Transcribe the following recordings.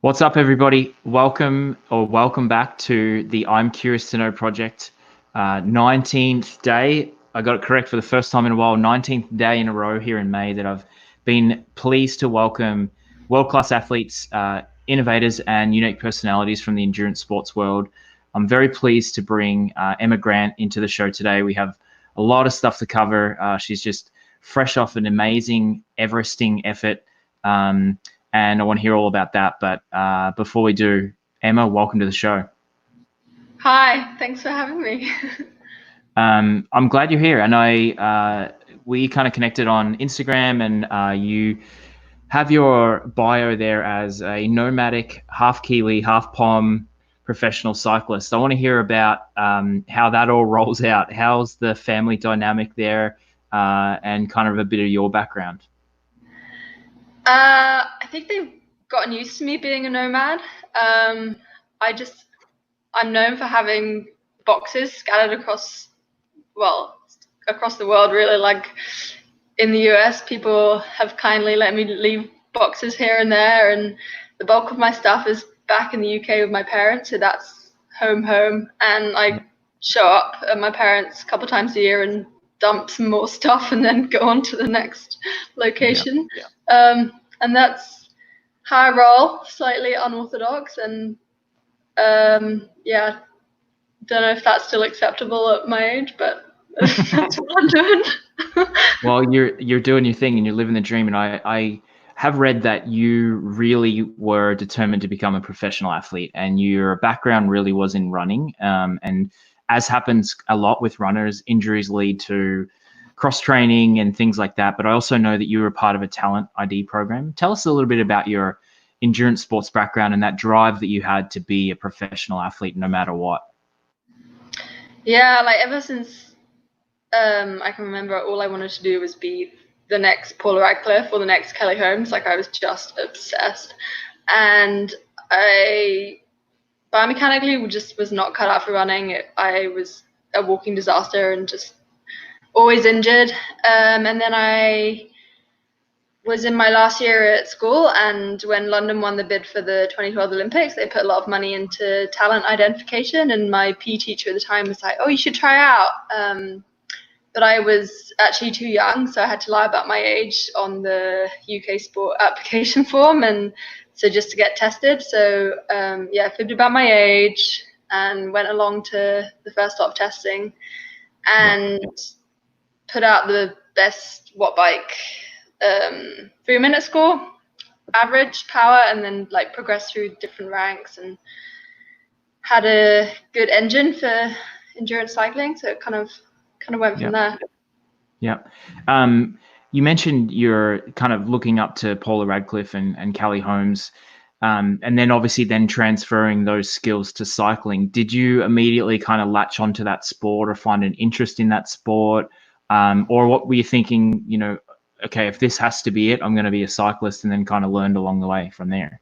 What's up, everybody? Welcome back to the I'm Curious to Know project. 19th day. I got it correct for the first time in a while. 19th day in a row here in May that I've been pleased to welcome world-class athletes, innovators, and unique personalities from the endurance sports world. I'm very pleased to bring Emma Grant into the show today. We have a lot of stuff to cover. She's just fresh off an amazing Everesting effort. And I want to hear all about that. But before we do, Emma, welcome to the show. Hi, thanks for having me. I'm glad you're here. And we kind of connected on Instagram, and you have your bio there as a nomadic, half kiwi, half pom professional cyclist. I want to hear about how that all rolls out. How's the family dynamic there, and kind of a bit of your background? I think they've gotten used to me being a nomad. I'm known for having boxes scattered across the world, really. Like in the US, people have kindly let me leave boxes here and there, and the bulk of my stuff is back in the UK with my parents, so that's home. And I show up at my parents' a couple times a year and dump some more stuff and then go on to the next location. And that's how I roll, slightly unorthodox, and don't know if that's still acceptable at my age, but that's what I'm doing. Well, you're doing your thing and you're living the dream, and I have read that you really were determined to become a professional athlete, and your background really was in running, and as happens a lot with runners, injuries lead to cross training and things like that. But I also know that you were part of a talent ID program. Tell us a little bit about your endurance sports background and that drive that you had to be a professional athlete no matter what. Yeah, like ever since I can remember, all I wanted to do was be the next Paula Radcliffe or the next Kelly Holmes. Like I was just obsessed, and I biomechanically just was not cut out for running. I was a walking disaster and just always injured. And then I was in my last year at school, and when London won the bid for the 2012 Olympics, they put a lot of money into talent identification, and my PE teacher at the time was like, oh, you should try out. But I was actually too young, so I had to lie about my age on the UK sport application form, and so just to get tested. So I fibbed about my age and went along to the first lot of testing and put out the best watt bike 3-minute score, average power, and then like progressed through different ranks and had a good engine for endurance cycling. So it kind of went from there. Yeah. You mentioned you're kind of looking up to Paula Radcliffe and Kelly Holmes, and then obviously then transferring those skills to cycling. Did you immediately kind of latch onto that sport or find an interest in that sport? Or what were you thinking, okay, if this has to be it, I'm going to be a cyclist, and then kind of learned along the way from there?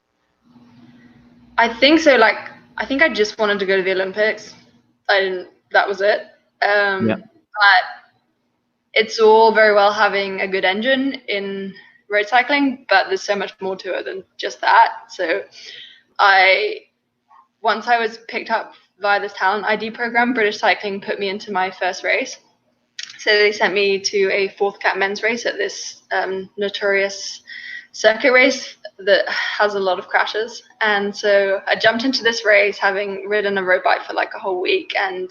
I think so. Like, I think I just wanted to go to the Olympics. That was it. But it's all very well having a good engine in road cycling, but there's so much more to it than just that. So once I was picked up via this talent ID program, British Cycling put me into my first race. So they sent me to a fourth cat men's race at this notorious circuit race that has a lot of crashes. And so I jumped into this race having ridden a road bike for like a whole week, and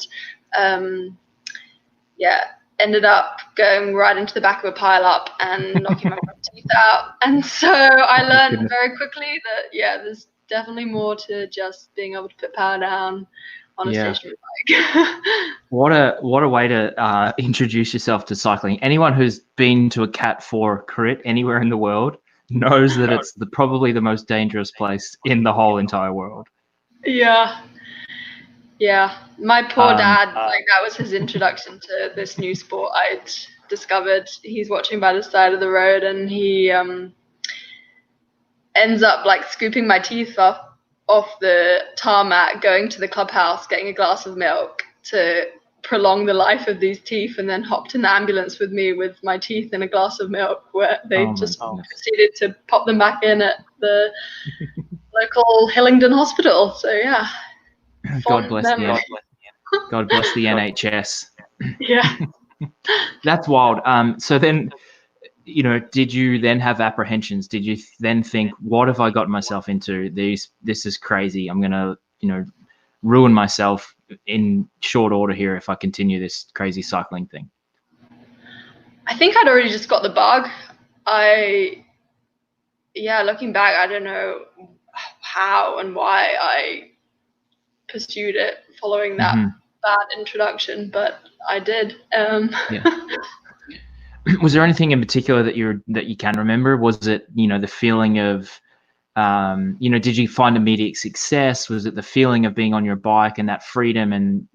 ended up going right into the back of a pile up and knocking my teeth out. And so I learned very quickly that, there's definitely more to just being able to put power down on a stationary bike. What a way to introduce yourself to cycling. Anyone who's been to a Cat 4 crit anywhere in the world knows that it's probably the most dangerous place in the whole entire world. Yeah, my poor dad, like that was his introduction to this new sport I'd discovered. He's watching by the side of the road, and he ends up like scooping my teeth off the tarmac, going to the clubhouse, getting a glass of milk to prolong the life of these teeth, and then hopped in the ambulance with me with my teeth in a glass of milk, where they proceeded to pop them back in at the local Hillingdon hospital. So yeah, God fond bless memory. God bless the NHS. Yeah. That's wild. So then, did you then have apprehensions? Did you then think, what have I gotten myself into? This is crazy. I'm gonna, ruin myself in short order here if I continue this crazy cycling thing. I think I'd already just got the bug. Looking back, I don't know how and why I pursued it following that bad introduction, but I did. Yeah. Was there anything in particular that you can remember? Was it, the feeling of, did you find immediate success? Was it the feeling of being on your bike and that freedom? And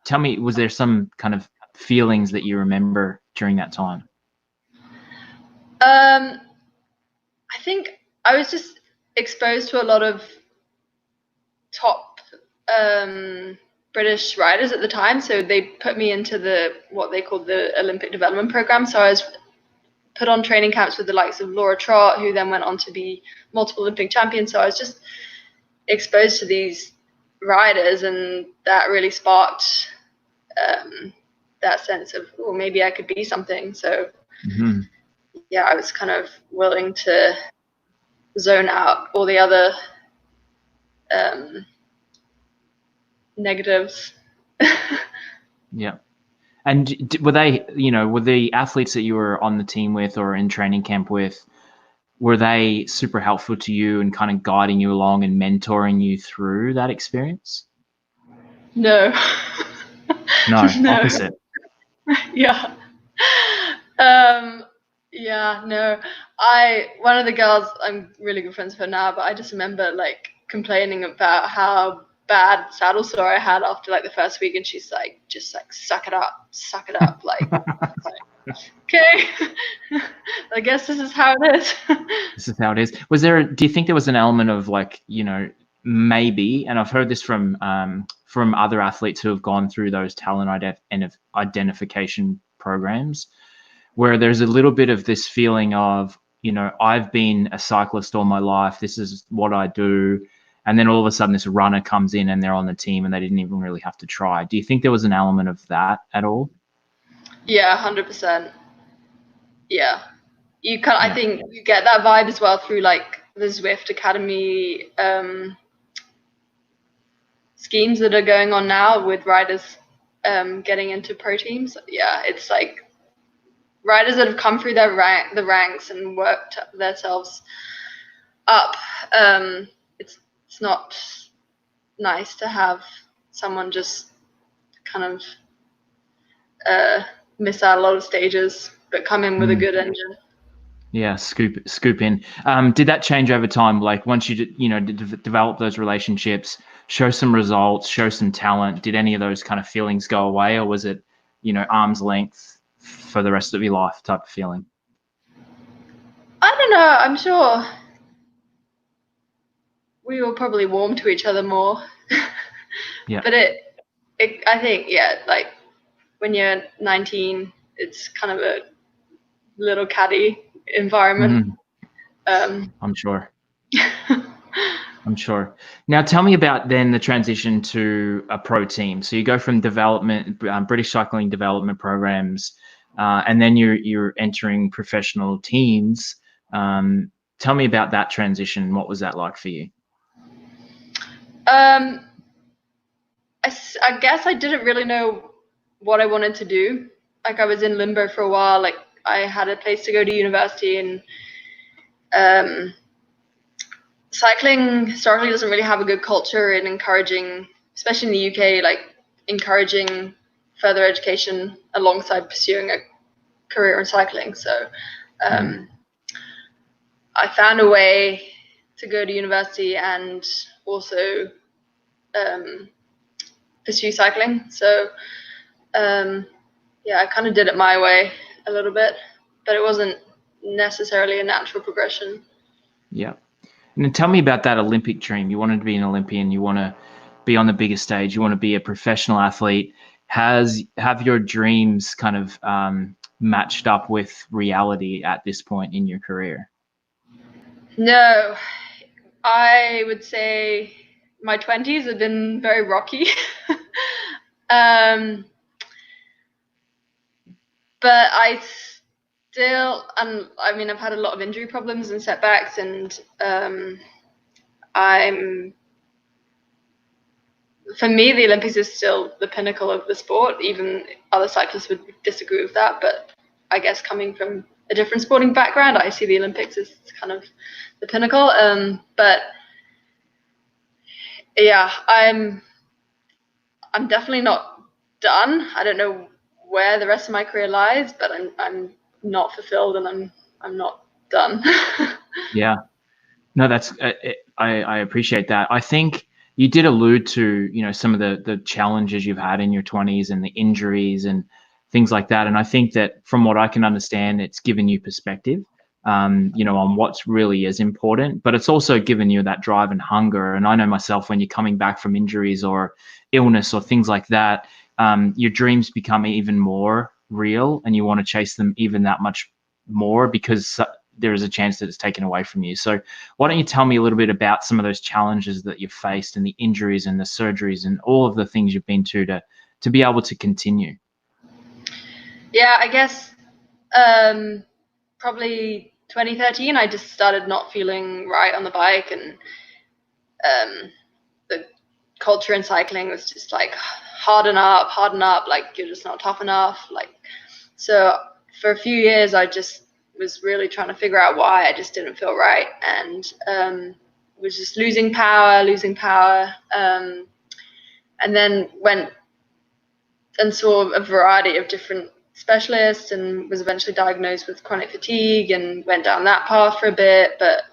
tell me, was there some kind of feelings that you remember during that time? I think I was just exposed to a lot of top British riders at the time, so they put me into what they called the Olympic Development Program. So I was put on training camps with the likes of Laura Trott, who then went on to be multiple Olympic champion. So I was just exposed to these riders, and that really sparked that sense of, oh, maybe I could be something. So yeah, I was kind of willing to zone out all the other negatives. Yeah. And were they, were the athletes that you were on the team with or in training camp with, were they super helpful to you and kind of guiding you along and mentoring you through that experience? No. No, opposite. Yeah. No. One of the girls, I'm really good friends with her now, but I just remember like complaining about how bad saddle sore I had after like the first week, and she's like, just like suck it up, like okay. I guess this is how it is. This is how it is. Do you think there was an element of like, maybe, and I've heard this from other athletes who have gone through those talent identification programs, where there's a little bit of this feeling of, I've been a cyclist all my life, this is what I do, and then all of a sudden this runner comes in and they're on the team and they didn't even really have to try. Do you think there was an element of that at all? Yeah, 100%. Yeah. I think you get that vibe as well through like the Zwift Academy schemes that are going on now with riders getting into pro teams. Yeah, it's like riders that have come through the ranks and worked themselves up. It's not nice to have someone just kind of miss out a lot of stages, but come in with a good engine. Yeah, scoop in. Did that change over time? Like once you develop those relationships, show some results, show some talent, did any of those kind of feelings go away, or was it, arm's length for the rest of your life type of feeling? I don't know. I'm sure we will probably warm to each other more. Yeah. But I think, like when you're 19, it's kind of a little catty environment. I'm sure. I'm sure. Now, tell me about then the transition to a pro team. So you go from development, British cycling development programs, and then you're entering professional teams. Tell me about that transition. What was that like for you? I guess I didn't really know what I wanted to do. Like I was in limbo for a while. Like I had a place to go to university, and cycling historically doesn't really have a good culture in encouraging, especially in the UK, like encouraging further education alongside pursuing a career in cycling. So I found a way to go to university and also pursue cycling. So I kind of did it my way a little bit, but it wasn't necessarily a natural progression. Yeah. And tell me about that Olympic dream. You wanted to be an Olympian. You want to be on the biggest stage. You want to be a professional athlete. Have your dreams kind of matched up with reality at this point in your career? No, I would say my 20s have been very rocky. But I still, and I mean, I've had a lot of injury problems and setbacks, and for me, the Olympics is still the pinnacle of the sport. Even other cyclists would disagree with that, but I guess coming from a different sporting background, I see the Olympics as kind of the pinnacle. But yeah, I'm definitely not done. I don't know where the rest of my career lies, but I'm not fulfilled, and I'm not done. Yeah. No, that's I appreciate that. I think you did allude to, you know, some of the challenges you've had in your 20s and the injuries and things like that. And I think that from what I can understand, it's given you perspective, you know, on what's really is important, but it's also given you that drive and hunger. And I know myself, when you're coming back from injuries or illness or things like that, your dreams become even more real and you want to chase them even that much more because there is a chance that it's taken away from you. So why don't you tell me a little bit about some of those challenges that you've faced and the injuries and the surgeries and all of the things you've been to be able to continue? Yeah, I guess probably 2013, I just started not feeling right on the bike, and the culture in cycling was just like harden up, like you're just not tough enough. Like, so for a few years, I just was really trying to figure out why I just didn't feel right, and was just losing power, and then went and saw a variety of different specialists, and was eventually diagnosed with chronic fatigue, and went down that path for a bit. But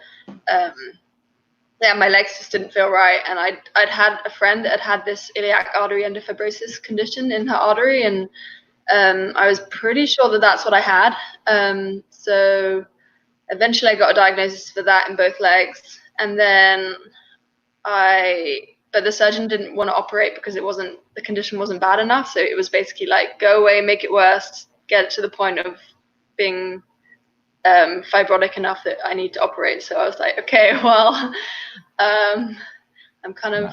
yeah, my legs just didn't feel right, and I'd had a friend that had this iliac artery endofibrosis condition in her artery, and I was pretty sure that that's what I had. So eventually I got a diagnosis for that in both legs, and then but the surgeon didn't want to operate because the condition wasn't bad enough. So it was basically like, go away, make it worse, get it to the point of being fibrotic enough that I need to operate. So I was like, okay, well, I'm kind of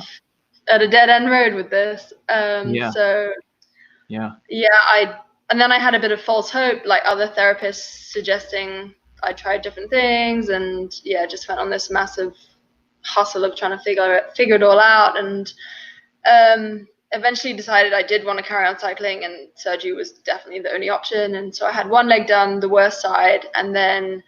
at a dead end road with this. So and then I had a bit of false hope, like other therapists suggesting I tried different things, and just went on this massive hustle of trying to figure it all out, and eventually decided I did want to carry on cycling, and surgery was definitely the only option. And so I had one leg done, the worst side, and then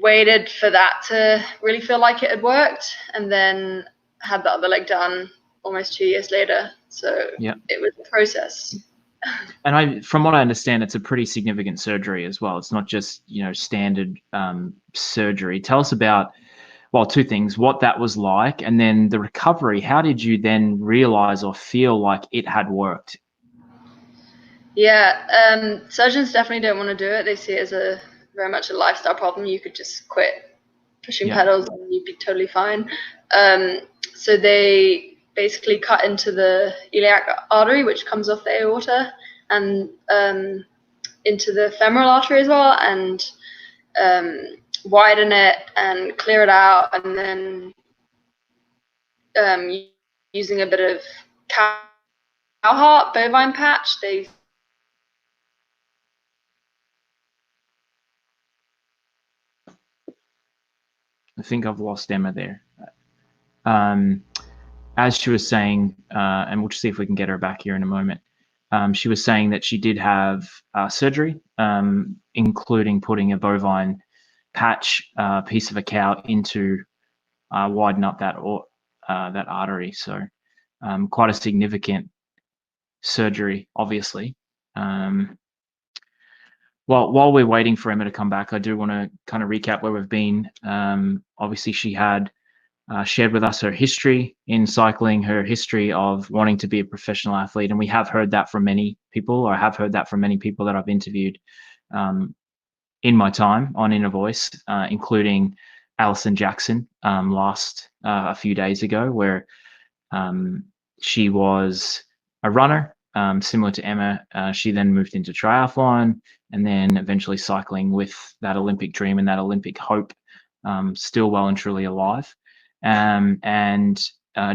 waited for that to really feel like it had worked, and then had the other leg done almost 2 years later. So it was a process. And from what I understand, it's a pretty significant surgery as well. It's not just, you know, standard surgery. Tell us about, well, two things: what that was like, and then the recovery. How did you then realize or feel like it had worked? Yeah, surgeons definitely don't want to do it. They see it as very much a lifestyle problem. You could just quit pushing pedals and you'd be totally fine. So they basically cut into the iliac artery, which comes off the aorta, and into the femoral artery as well, and widen it and clear it out, and then using a bit of cow heart bovine patch, I think I've lost Emma there. As she was saying, and we'll just see if we can get her back here in a moment. She was saying that she did have surgery, including putting a bovine patch piece of a cow into widen up that artery. So quite a significant surgery, obviously. While we're waiting for Emma to come back, I do want to kind of recap where we've been. Obviously, she had shared with us her history in cycling, her history of wanting to be a professional athlete. And we have heard that from many people, or I have heard that from many people that I've interviewed in my time on Inner Voice, including Alison Jackson last a few days ago, where she was a runner, similar to Emma. She then moved into triathlon and then eventually cycling with that Olympic dream and that Olympic hope still well and truly alive. And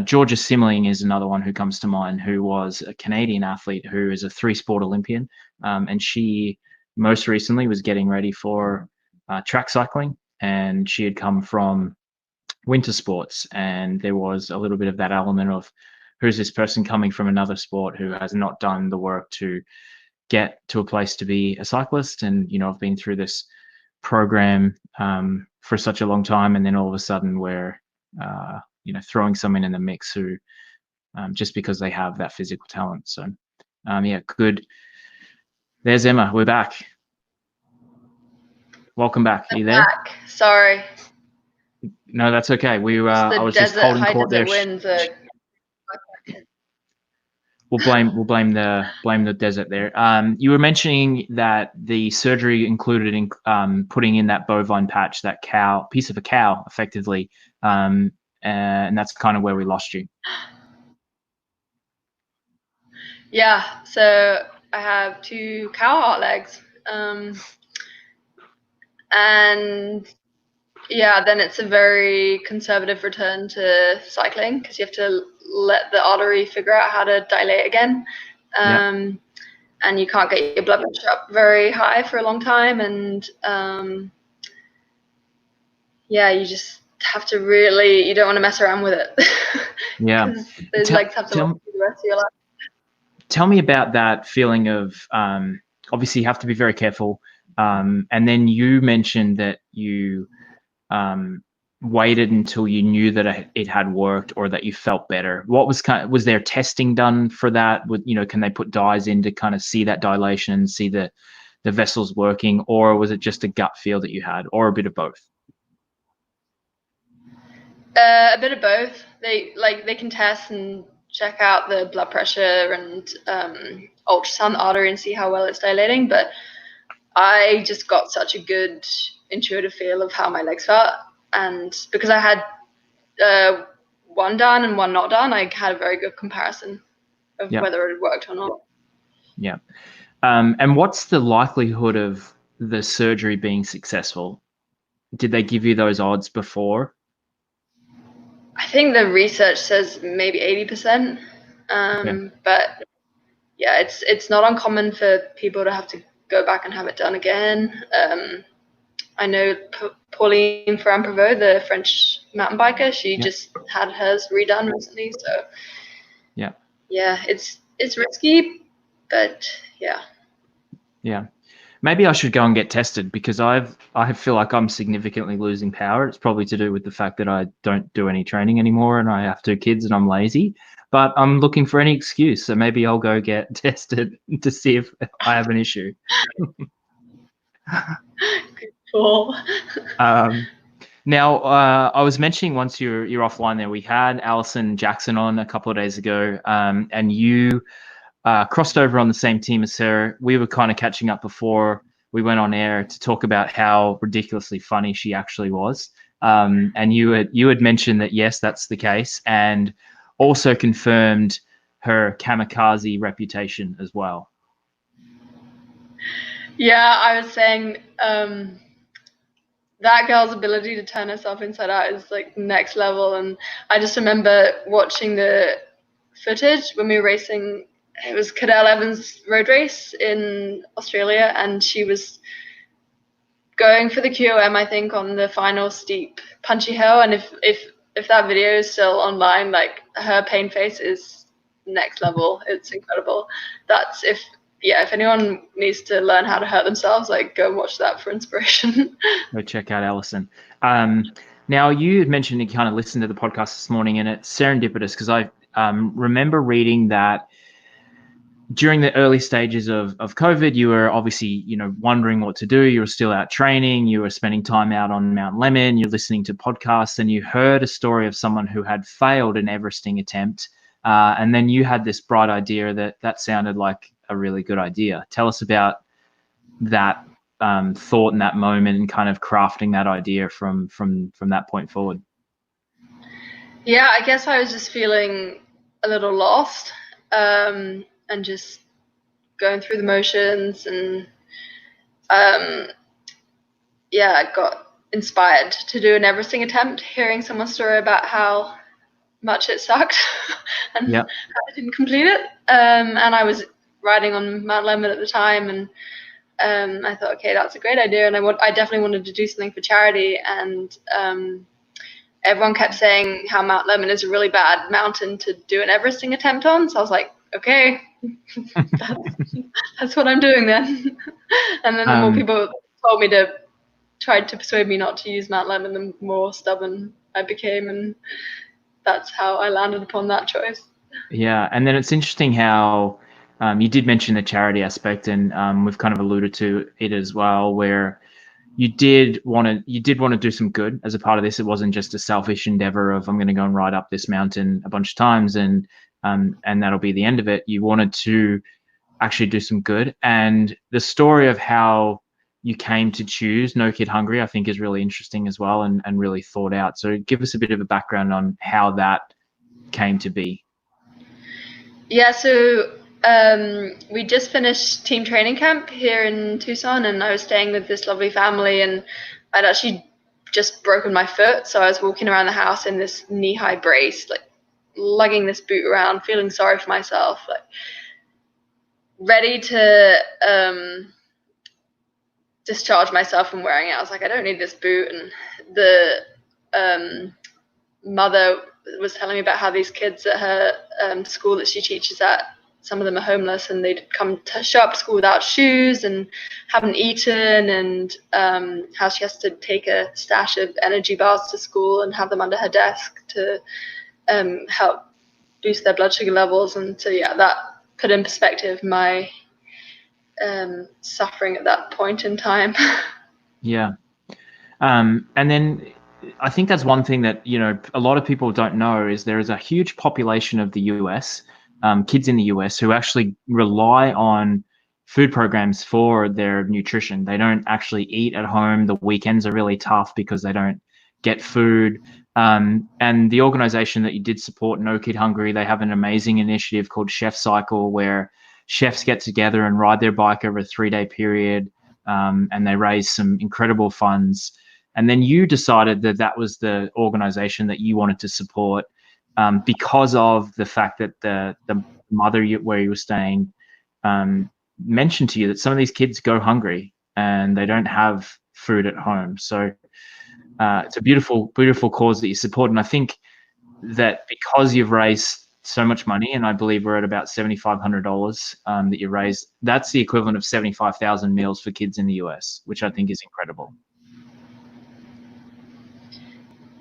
Georgia Simling is another one who comes to mind, who was a Canadian athlete who is a 3-sport Olympian. And she most recently was getting ready for track cycling, and she had come from winter sports, and there was a little bit of that element of, who's this person coming from another sport who has not done the work to get to a place to be a cyclist. And I've been through this program for such a long time, and then all of a sudden we're throwing someone in the mix who just because they have that physical talent. So good. There's Emma. We're back. Welcome back. Are you there? Back. Sorry. No, that's okay. I was just holding court there. We'll blame the desert there. You were mentioning that the surgery included in putting in that bovine patch, that piece of a cow, effectively, and that's kind of where we lost you. Yeah, so I have 2 cow heart legs, and yeah, then it's a very conservative return to cycling, because you have to let the artery figure out how to dilate again. And you can't get your blood pressure up very high for a long time. And you just have to you don't want to mess around with it. Yeah. Because those legs have to last for the rest of your life. Tell me about that feeling of, obviously you have to be very careful. And then you mentioned that you waited until you knew that it had worked, or that you felt better. What was there testing done for that? Can they put dyes in to kind of see that dilation, see the vessels working, or was it just a gut feel that you had, or a bit of both? A bit of both. They can test and check out the blood pressure and ultrasound the artery and see how well it's dilating. But I just got such a good intuitive feel of how my legs felt. And because I had one done and one not done, I had a very good comparison of whether it worked or not. Yeah. And what's the likelihood of the surgery being successful? Did they give you those odds before? I think the research says maybe 80%. But yeah, it's not uncommon for people to have to go back and have it done again. I know Pauline Ferrand-Prévot, the French mountain biker, she just had hers redone recently. So it's risky, but yeah. Maybe I should go and get tested, because I feel like I'm significantly losing power. It's probably to do with the fact that I don't do any training anymore, and I have 2 kids and I'm lazy. But I'm looking for any excuse, so maybe I'll go get tested to see if I have an issue. Cool. Now, I was mentioning, once you're offline there, we had Alison Jackson on a couple of days ago, and you crossed over on the same team as her. We were kind of catching up before we went on air to talk about how ridiculously funny she actually was. And you had mentioned that, yes, that's the case, and also confirmed her kamikaze reputation as well. Yeah, I was saying that girl's ability to turn herself inside out is like next level. And I just remember watching the footage when we were racing. It was Cadel Evans' road race in Australia, and she was going for the QOM, I think, on the final steep punchy hill. And if that video is still online, like, her pain face is next level. It's incredible. That's if anyone needs to learn how to hurt themselves, like, go and watch that for inspiration. Go check out Alison. Now, you had mentioned you kind of listened to the podcast this morning, and it's serendipitous, because I remember reading that during the early stages of COVID, you were obviously, wondering what to do. You were still out training. You were spending time out on Mount Lemmon. You're listening to podcasts, and you heard a story of someone who had failed an Everesting attempt. And then you had this bright idea that sounded like a really good idea. Tell us about that thought in that moment, and kind of crafting that idea from that point forward. Yeah, I guess I was just feeling a little lost, and just going through the motions, and I got inspired to do an Everesting attempt, hearing someone's story about how much it sucked and how I didn't complete it. And I was riding on Mount Lemmon at the time, and I thought, okay, that's a great idea, and I definitely wanted to do something for charity. And everyone kept saying how Mount Lemmon is a really bad mountain to do an Everesting attempt on. So I was like, okay, that's what I'm doing then. And then the more people told me tried to persuade me not to use Mount Lemmon, the more stubborn I became, and that's how I landed upon that choice. Yeah, and then it's interesting how you did mention the charity aspect, and we've kind of alluded to it as well, where you did want to do some good as a part of this. It wasn't just a selfish endeavor of I'm going to go and ride up this mountain a bunch of times and that'll be the end of it. You wanted to actually do some good, and the story of how you came to choose No Kid Hungry, I think, is really interesting as well, and really thought out. So give us a bit of a background on how that came to be. Yeah, so we just finished team training camp here in Tucson, and I was staying with this lovely family, and I'd actually just broken my foot, so I was walking around the house in this knee-high brace, like lugging this boot around, feeling sorry for myself, like ready to discharge myself from wearing it. I was like, I don't need this boot. And the mother was telling me about how these kids at her school that she teaches at, some of them are homeless, and they'd come to show up to school without shoes and haven't eaten, and how she has to take a stash of energy bars to school and have them under her desk to help boost their blood sugar levels. And so, yeah, that put in perspective my suffering at that point in time. Yeah. And then I think that's one thing that, a lot of people don't know is there is a huge population of the US, kids in the US, who actually rely on food programs for their nutrition. They don't actually eat at home. The weekends are really tough because they don't get food. And the organization that you did support, No Kid Hungry, they have an amazing initiative called Chef Cycle, where chefs get together and ride their bike over a 3-day period, and they raise some incredible funds. And then you decided that that was the organization that you wanted to support, because of the fact that the mother where you were staying mentioned to you that some of these kids go hungry and they don't have food at home. So it's a beautiful, beautiful cause that you support. And I think that because you've raised so much money, and I believe we're at about $7,500 that you raised, that's the equivalent of 75,000 meals for kids in the US, which I think is incredible.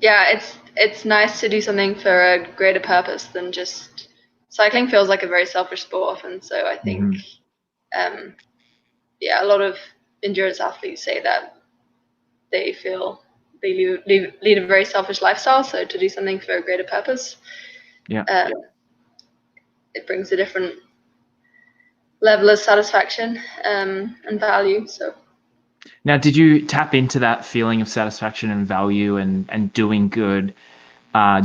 Yeah, it's nice to do something for a greater purpose than just cycling. Feels like a very selfish sport often. So I think, yeah, a lot of endurance athletes say that they feel they lead a very selfish lifestyle. So to do something for a greater purpose, it brings a different level of satisfaction and value. So. Now, did you tap into that feeling of satisfaction and value and doing good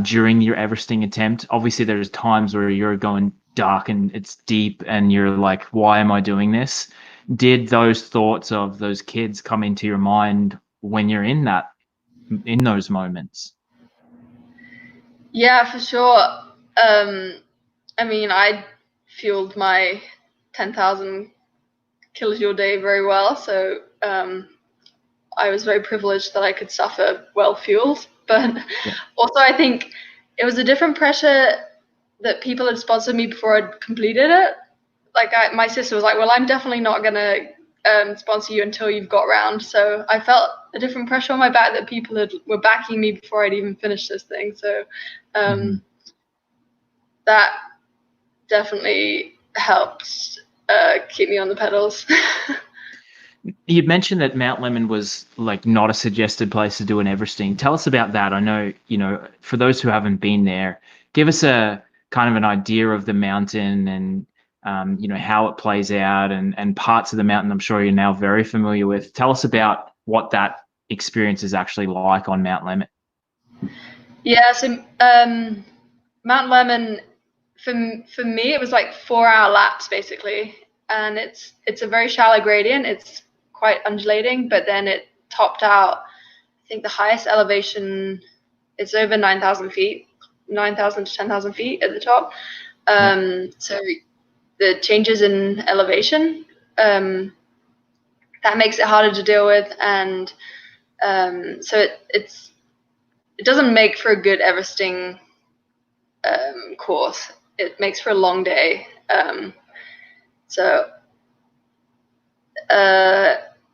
during your Everesting attempt? Obviously, there's times where you're going dark and it's deep and you're like, why am I doing this? Did those thoughts of those kids come into your mind when you're in those moments? Yeah, for sure. I mean, I fueled my 10,000 kilojoule day very well, so I was very privileged that I could suffer well fueled. But also, I think it was a different pressure that people had sponsored me before I'd completed it. Like my sister was like, "Well, I'm definitely not gonna sponsor you until you've got round." So I felt a different pressure on my back that people were backing me before I'd even finished this thing. So that definitely helped keep me on the pedals. You mentioned that Mount Lemmon was like not a suggested place to do an Everesting. Tell us about that. I know, for those who haven't been there, give us a kind of an idea of the mountain and, how it plays out and parts of the mountain I'm sure you're now very familiar with. Tell us about what that experience is actually like on Mount Lemmon. Yeah, so Mount Lemmon, for me, it was like 4-hour laps basically, and it's a very shallow gradient. It's quite undulating, but then it topped out think the highest elevation is over 9,000 feet, 9,000 to 10,000 feet at the top. So the changes in elevation, that makes it harder to deal with, and so it doesn't make for a good Everesting course. It makes for a long day.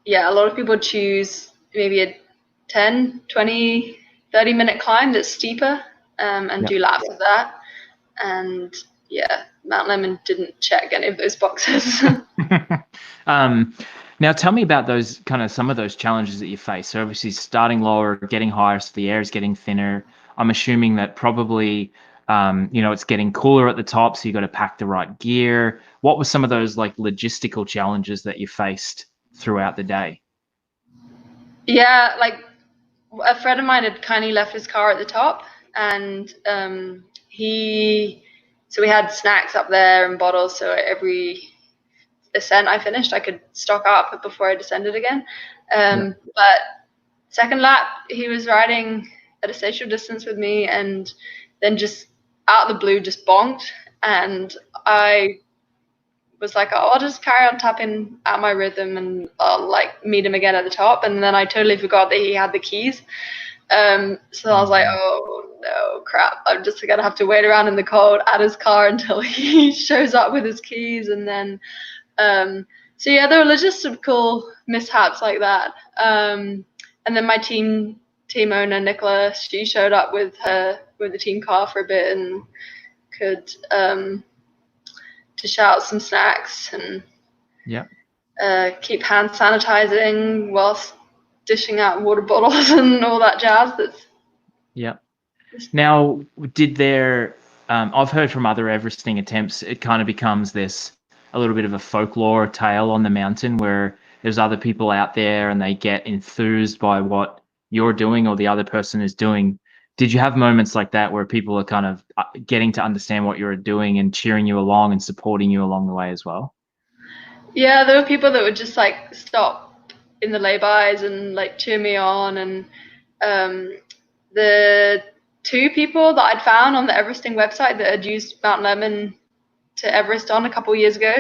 Yeah, a lot of people choose maybe a 10, 20, 30-minute climb that's steeper, and do laps of that. And yeah, Mount Lemmon didn't check any of those boxes. Now tell me about those some of those challenges that you face. So obviously starting lower, getting higher, so the air is getting thinner. I'm assuming that probably it's getting cooler at the top, so you got to pack the right gear. What were some of those like logistical challenges that you faced throughout the day? Yeah, like a friend of mine had kindly left his car at the top, and so we had snacks up there and bottles, so every ascent I finished, I could stock up before I descended again. But second lap, he was riding at a social distance with me, and then just out of the blue just bonked, and I was like, oh, I'll just carry on tapping at my rhythm, and I'll like meet him again at the top. And then I totally forgot that he had the keys. So I was like, oh no, crap, I'm just gonna have to wait around in the cold at his car until he shows up with his keys. And then so yeah, there were logistical mishaps like that. And then my team owner Nicola, she showed up with the team car for a bit and could dish out some snacks and keep hand sanitizing whilst dishing out water bottles and all that jazz. Now, did there? I've heard from other Everesting attempts, it kind of becomes this a little bit of a folklore tale on the mountain where there's other people out there and they get enthused by what you're doing or the other person is doing. Did you have moments like that where people are kind of getting to understand what you're doing and cheering you along and supporting you along the way as well? Yeah, there were people that would just like stop in the laybys and like cheer me on. And the two people that I'd found on the Everesting website that had used Mount Lemmon to Everest on a couple of years ago,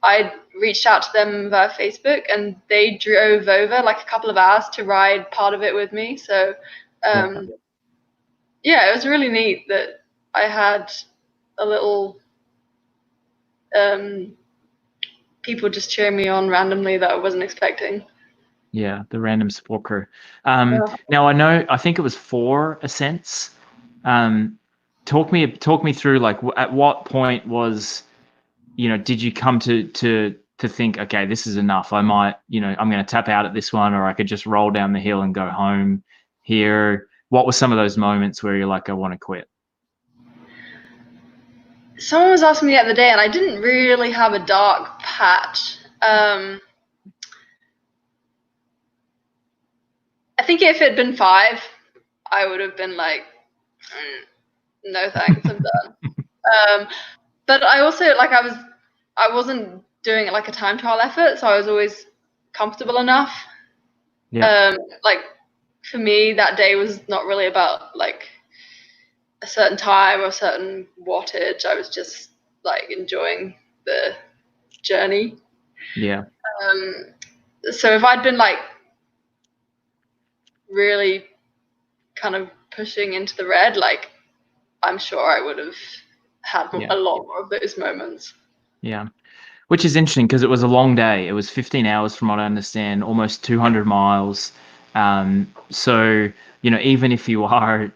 I reached out to them via Facebook, and they drove over like a couple of hours to ride part of it with me. So yeah, it was really neat that I had a little people just cheering me on randomly that I wasn't expecting. Yeah, the random support crew. Now I think it was 4 ascents. Talk me through like at what point was, did you come to think, okay, this is enough. I might, I'm going to tap out at this one, or I could just roll down the hill and go home here. What were some of those moments where you're like, I want to quit? Someone was asking me the other day, and I didn't really have a dark patch. I think if it had been 5, I would have been like, no thanks, I'm done. But I also I wasn't doing it like a time trial effort, so I was always comfortable enough. Like for me, that day was not really about like a certain time or a certain wattage. I was just like enjoying the journey. So if I'd been like really kind of pushing into the red, like I'm sure I would have had a lot more of those moments. Yeah. Which is interesting because it was a long day. It was 15 hours from what I understand, almost 200 miles. So, even if you are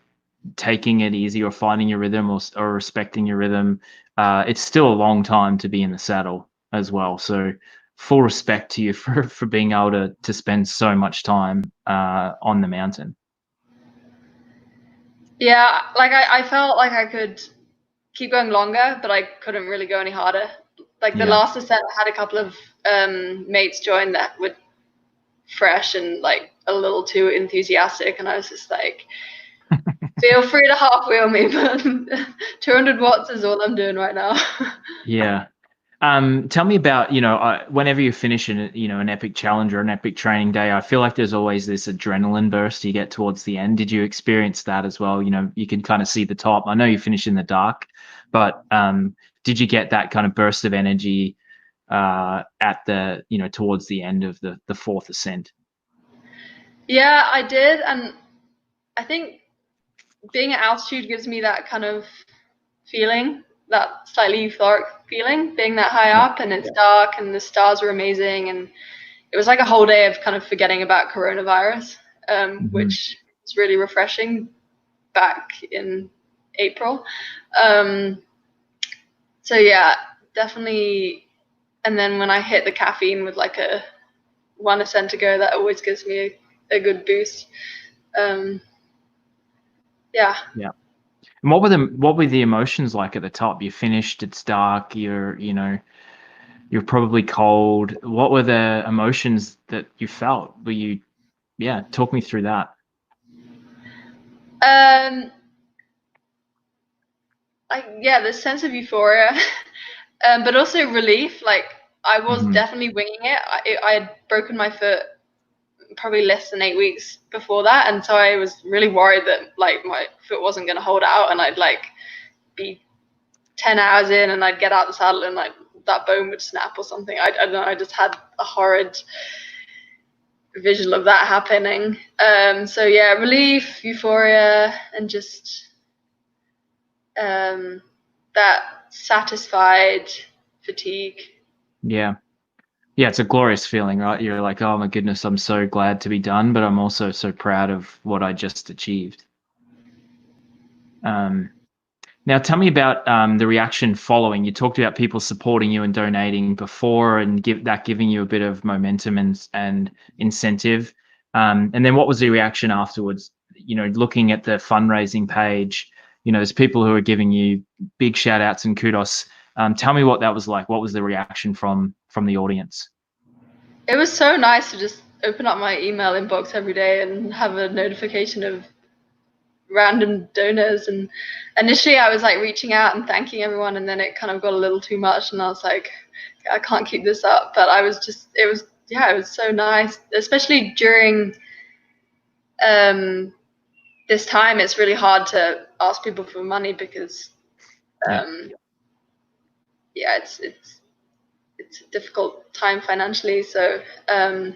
taking it easy or finding your rhythm or respecting your rhythm, it's still a long time to be in the saddle as well. So full respect to you for being able to spend so much time on the mountain. Yeah, like I felt like I could keep going longer, but I couldn't really go any harder. Like the last ascent, I had a couple of mates join that were fresh and like a little too enthusiastic, and I was just like, feel free to half wheel me, but 200 watts is all I'm doing right now. Yeah. Tell me about, whenever you finish an epic challenge or an epic training day, I feel like there's always this adrenaline burst you get towards the end. Did you experience that as well? You can kind of see the top. I know you finish in the dark, but did you get that kind of burst of energy at towards the end of the fourth ascent? Yeah, I did, and I think being at altitude gives me that kind of feeling, that slightly euphoric feeling, being that high Yeah. up and it's dark and the stars were amazing, and it was like a whole day of kind of forgetting about coronavirus, which is really refreshing back in April. So yeah, definitely. And then when I hit the caffeine with like a 1 ascent to go, that always gives me a good boost. Yeah. Yeah. And what were the emotions like at the top? You finished, it's dark, you're probably cold. What were the emotions that you felt? Talk me through that. The sense of euphoria, but also relief. Like I was definitely winging it. I had broken my foot probably less than 8 weeks before that, and so I was really worried that like my foot wasn't going to hold out, and I'd like be 10 hours in, and I'd get out the saddle, and like that bone would snap or something. I don't know. I just had a horrid visual of that happening. So yeah, relief, euphoria, and just that satisfied fatigue. Yeah. Yeah, it's a glorious feeling, right? You're like, oh my goodness, I'm so glad to be done, but I'm also so proud of what I just achieved. Now, tell me about the reaction following. You talked about people supporting you and donating before, and giving you a bit of momentum and incentive. And then what was the reaction afterwards? Looking at the fundraising page, there's people who are giving you big shout outs and kudos. Tell me what that was like. What was the reaction from the audience? It was so nice to just open up my email inbox every day and have a notification of random donors. And initially I was like reaching out and thanking everyone, and then it kind of got a little too much, and I was like, I can't keep this up. But it was so nice, especially during this time. It's really hard to ask people for money because it's a difficult time financially. So I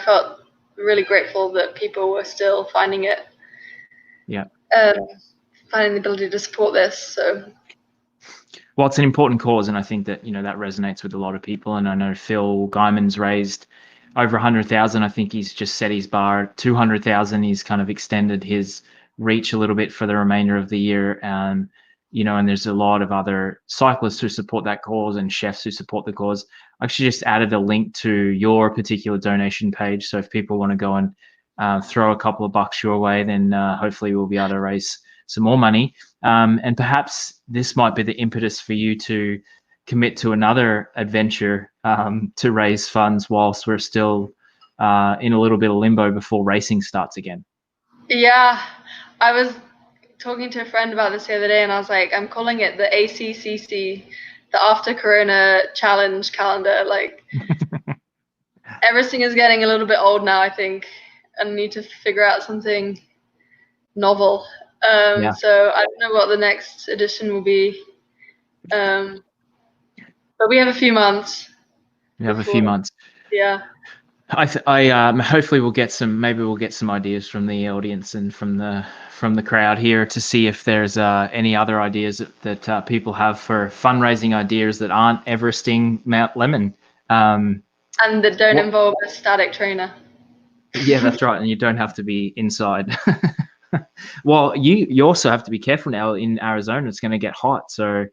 felt really grateful that people were still finding it. Yeah. Finding the ability to support this. So. Well, it's an important cause, and I think that that resonates with a lot of people. And I know Phil Guyman's raised over 100,000. I think he's just set his bar at 200,000. He's kind of extended his reach a little bit for the remainder of the year. And there's a lot of other cyclists who support that cause and chefs who support the cause. I actually just added a link to your particular donation page. So if people want to go and throw a couple of bucks your way, then hopefully we'll be able to raise some more money. And perhaps this might be the impetus for you to commit to another adventure to raise funds whilst we're still in a little bit of limbo before racing starts again. Yeah, I was talking to a friend about this the other day, and I was like, I'm calling it the ACCC, the After Corona Challenge calendar. Like, Everesting is getting a little bit old now, I think, and need to figure out something novel. So I don't know what the next edition will be, but we have a few months. Yeah. Hopefully we'll get some ideas from the audience and from the crowd here to see if there's any other ideas that people have for fundraising ideas that aren't Everesting Mount Lemmon. And that don't involve a static trainer. Yeah, that's right. And you don't have to be inside. Well, you also have to be careful now in Arizona. It's going to get hot. So,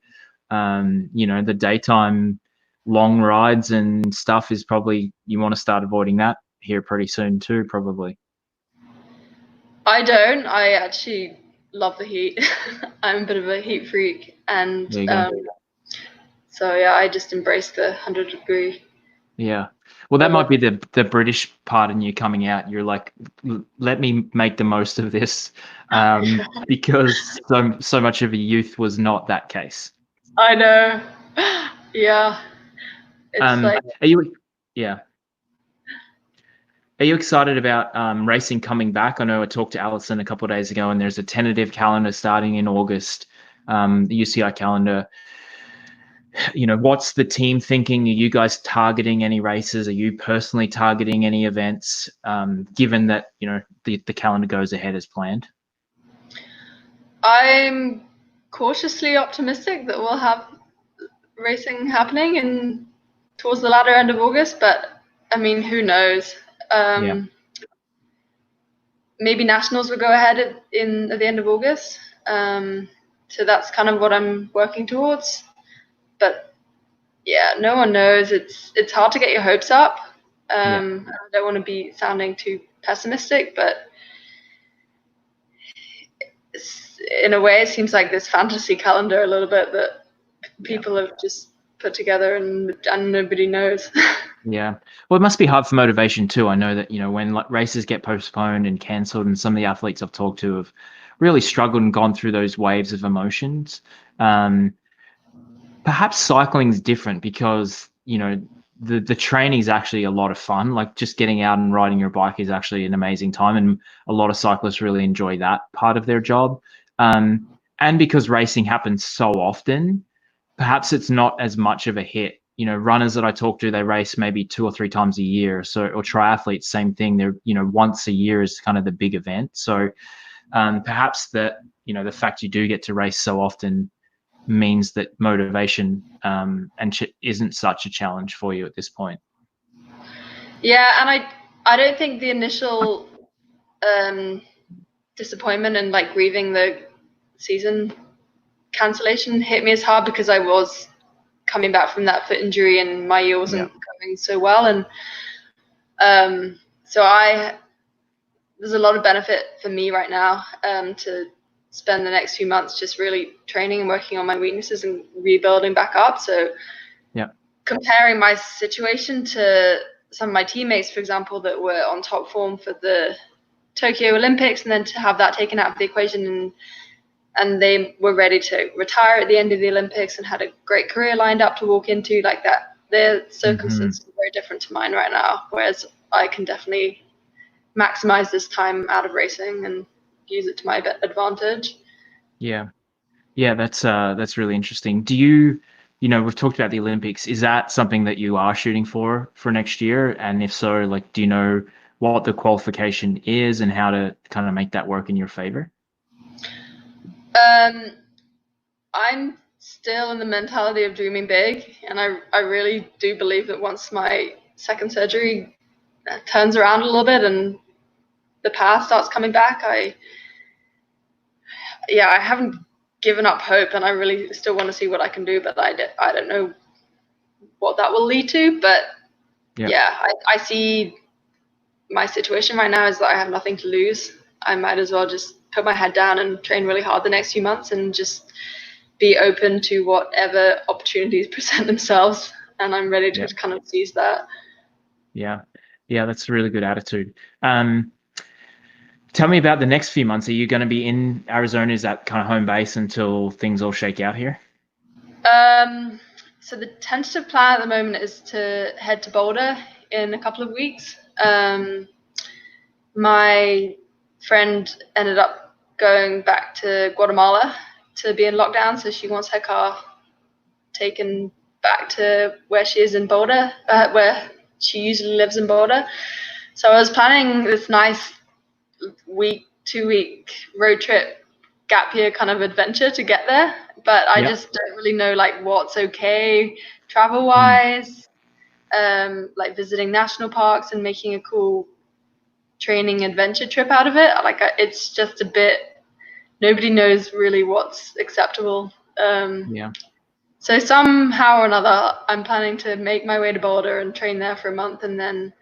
the daytime long rides and stuff is probably, you want to start avoiding that here pretty soon too, probably. I don't. I actually love the heat. I'm a bit of a heat freak. And so, yeah, I just embrace the 100-degree. Yeah. Well, that might be the British part in you coming out. You're like, let me make the most of this, because so much of your youth was not that case. I know. Yeah, it's like Are you, yeah. Are you excited about racing coming back? I know I talked to Alison a couple of days ago, and there's a tentative calendar starting in August, the UCI calendar. What's the team thinking? Are you guys targeting any races? Are you personally targeting any events, given that, the calendar goes ahead as planned? I'm cautiously optimistic that we'll have racing happening in towards the latter end of August, but I mean, who knows? Yeah. Maybe nationals will go ahead at the end of August. So that's kind of what I'm working towards. But yeah, no one knows. It's hard to get your hopes up. I don't want to be sounding too pessimistic, but in a way, it seems like this fantasy calendar a little bit that people have just put together and nobody knows. Yeah. Well, it must be hard for motivation too. I know that, when races get postponed and cancelled, and some of the athletes I've talked to have really struggled and gone through those waves of emotions. Perhaps cycling's different because, the training is actually a lot of fun. Like, just getting out and riding your bike is actually an amazing time, and a lot of cyclists really enjoy that part of their job. And because racing happens so often, perhaps it's not as much of a hit. Runners that I talk to, they race maybe 2 or 3 times a year. So, or triathletes, same thing. They're, once a year is kind of the big event. So perhaps that, the fact you do get to race so often means that motivation isn't such a challenge for you at this point. Yeah, and I don't think the initial disappointment and like grieving the season cancellation hit me as hard because I was coming back from that foot injury and my year wasn't going so well, and so there's a lot of benefit for me right now to spend the next few months just really training and working on my weaknesses and rebuilding back up. So comparing my situation to some of my teammates, for example, that were on top form for the Tokyo Olympics, and then to have that taken out of the equation, and they were ready to retire at the end of the Olympics and had a great career lined up to walk into, like that, their circumstances are very different to mine right now, whereas I can definitely maximize this time out of racing and use it to my advantage. Yeah, that's really interesting. Do you, we've talked about the Olympics. Is that something that you are shooting for next year? And if so, like, do you know what the qualification is and how to kind of make that work in your favor? I'm still in the mentality of dreaming big, and I really do believe that once my second surgery turns around a little bit and the path starts coming back, I haven't given up hope, and I really still want to see what I can do, but I don't know what that will lead to. But I see my situation right now is that I have nothing to lose. I might as well just put my head down and train really hard the next few months and just be open to whatever opportunities present themselves, and I'm ready to kind of seize that. Yeah, that's a really good attitude. Tell me about the next few months. Are you going to be in Arizona? Is that kind of home base until things all shake out here? So the tentative plan at the moment is to head to Boulder in a couple of weeks. My friend ended up going back to Guatemala to be in lockdown, so she wants her car taken back to where she is in Boulder, where she usually lives in Boulder. So I was planning this nice 2-week road trip, gap year kind of adventure to get there, but I just don't really know like what's okay travel wise, like visiting national parks and making a cool training adventure trip out of it. Like it's just a bit, nobody knows really what's acceptable. So somehow or another, I'm planning to make my way to Boulder and train there for a month, and then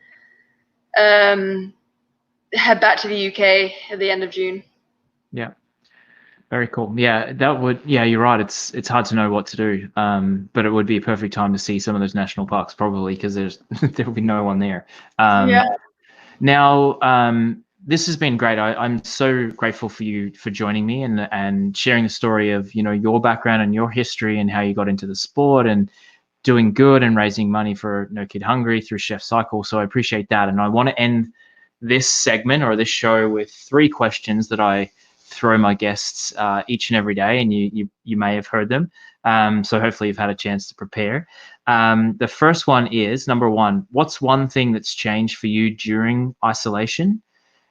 head back to the UK at the end of June. Yeah. Very cool. Yeah, you're right. It's hard to know what to do. But it would be a perfect time to see some of those national parks, probably, because there'll be no one there. Now, this has been great. I'm so grateful for you for joining me and sharing the story of, your background and your history and how you got into the sport and doing good and raising money for No Kid Hungry through Chef Cycle. So I appreciate that. And I want to end this segment or this show with 3 questions that I throw my guests each and every day, and you may have heard them. So hopefully you've had a chance to prepare. The first one is, number 1, what's one thing that's changed for you during isolation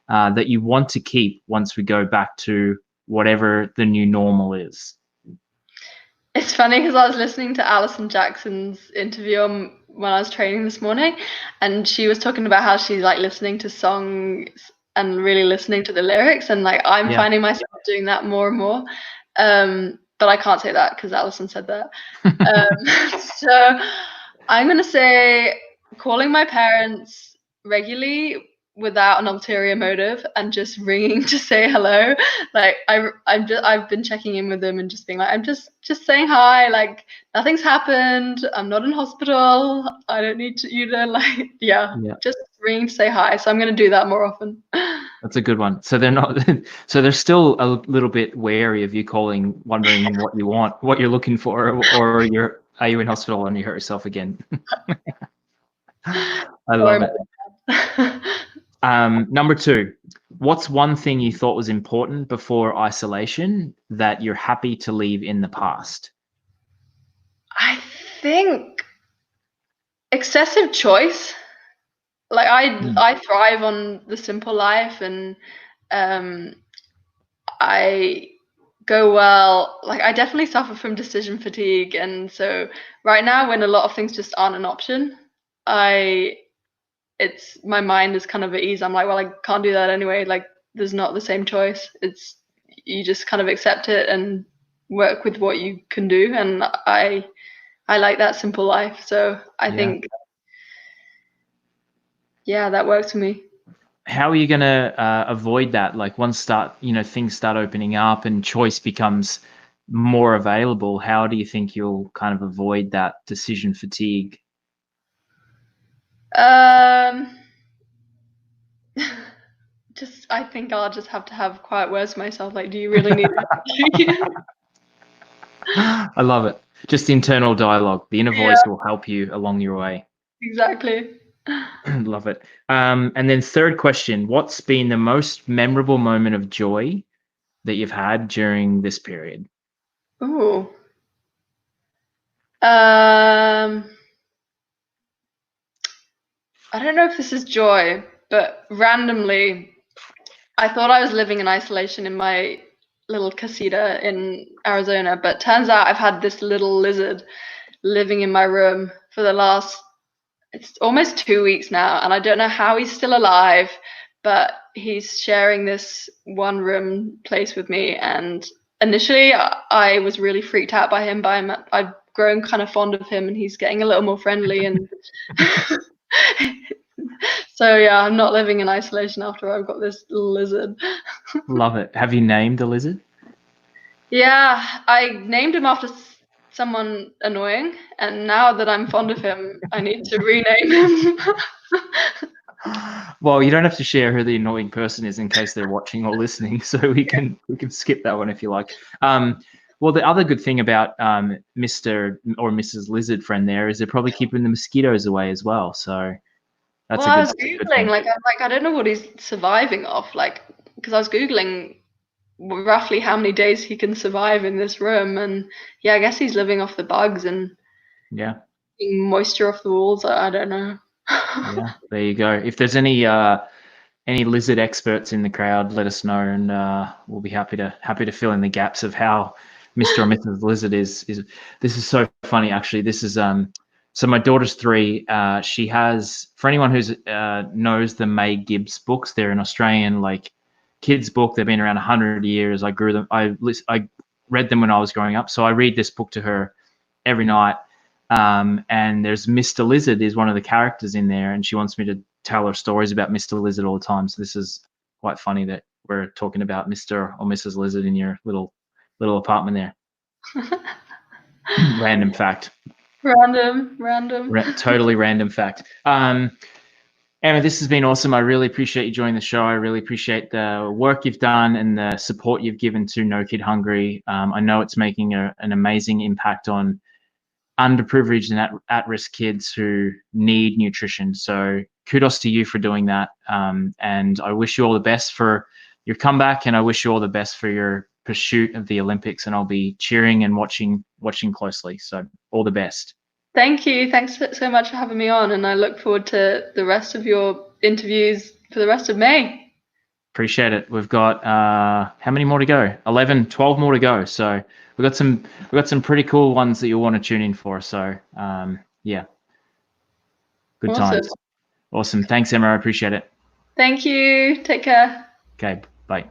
that you want to keep once we go back to whatever the new normal is? It's funny because I was listening to Alison Jackson's interview when I was training this morning, and she was talking about how she's like listening to songs and really listening to the lyrics, and like I'm finding myself doing that more and more. But I can't say that because Alison said that. So I'm gonna say calling my parents regularly without an ulterior motive and just ringing to say hello. Like I've been checking in with them and just being like, I'm just saying hi, like nothing's happened, I'm not in hospital, I don't need you to like just ringing to say hi. So I'm going to do that more often. That's a good one. So they're not so they're still a little bit wary of you calling, wondering what you want, what you're looking for, or are you in hospital and you hurt yourself again? I love it. Number 2, what's one thing you thought was important before isolation that you're happy to leave in the past? I think excessive choice. Like I thrive on the simple life, and I go well. Like I definitely suffer from decision fatigue, and so right now when a lot of things just aren't an option, my mind is kind of at ease. I'm like, well, I can't do that anyway. Like there's not the same choice. It's you just kind of accept it and work with what you can do. And I like that simple life. So I think, that works for me. How are you going to avoid that? Like once things start opening up and choice becomes more available, how do you think you'll kind of avoid that decision fatigue? I think I'll just have to have quiet words to myself. Like, do you really need it? I love it. Just internal dialogue. The inner voice will help you along your way. Exactly. Love it. And then 3rd question, what's been the most memorable moment of joy that you've had during this period? Ooh. I don't know if this is joy, but randomly, I thought I was living in isolation in my little casita in Arizona, but turns out I've had this little lizard living in my room for it's almost 2 weeks now, and I don't know how he's still alive, but he's sharing this one room place with me. And initially I was really freaked out by him, but I've grown kind of fond of him, and he's getting a little more friendly. And so I'm not living in isolation after I've got this little lizard. Love it. Have you named the lizard? Yeah, I named him after someone annoying, and now that I'm fond of him, I need to rename him. Well, you don't have to share who the annoying person is in case they're watching or listening, so we can skip that one if you like. Well, the other good thing about Mr. or Mrs. Lizard Friend there is they're probably keeping the mosquitoes away as well. So that's I was googling, I don't know what he's surviving off, because I was googling roughly how many days he can survive in this room, and I guess he's living off the bugs and getting moisture off the walls. I don't know. Yeah, there you go. If there's any lizard experts in the crowd, let us know, and we'll be happy to fill in the gaps of how Mr. or Mrs. Lizard is. This is so funny, actually. This is so my daughter's 3. She has, for anyone who's knows the May Gibbs books, they're an Australian kids book. They've been around 100 years. I grew them. I read them when I was growing up, so I read this book to her every night. And there's Mr. Lizard is one of the characters in there, and she wants me to tell her stories about Mr. Lizard all the time. So this is quite funny that we're talking about Mr. or Mrs. Lizard in your little apartment there. Random fact. Random. Totally random fact. Emma, this has been awesome. I really appreciate you joining the show. I really appreciate the work you've done and the support you've given to No Kid Hungry. I know it's making an amazing impact on underprivileged and at-risk kids who need nutrition. So kudos to you for doing that. And I wish you all the best for your comeback, and I wish you all the best for your pursuit of the Olympics. And I'll be cheering and watching closely. So all the best. Thank you. Thanks so much for having me on, and I look forward to the rest of your interviews for the rest of May. Appreciate it. We've got how many more to go? 11, 12 more to go. So we've got some pretty cool ones that you'll want to tune in for. So yeah, good times. Awesome. Thanks, Emma. I appreciate it. Thank you. Take care. Okay. Bye.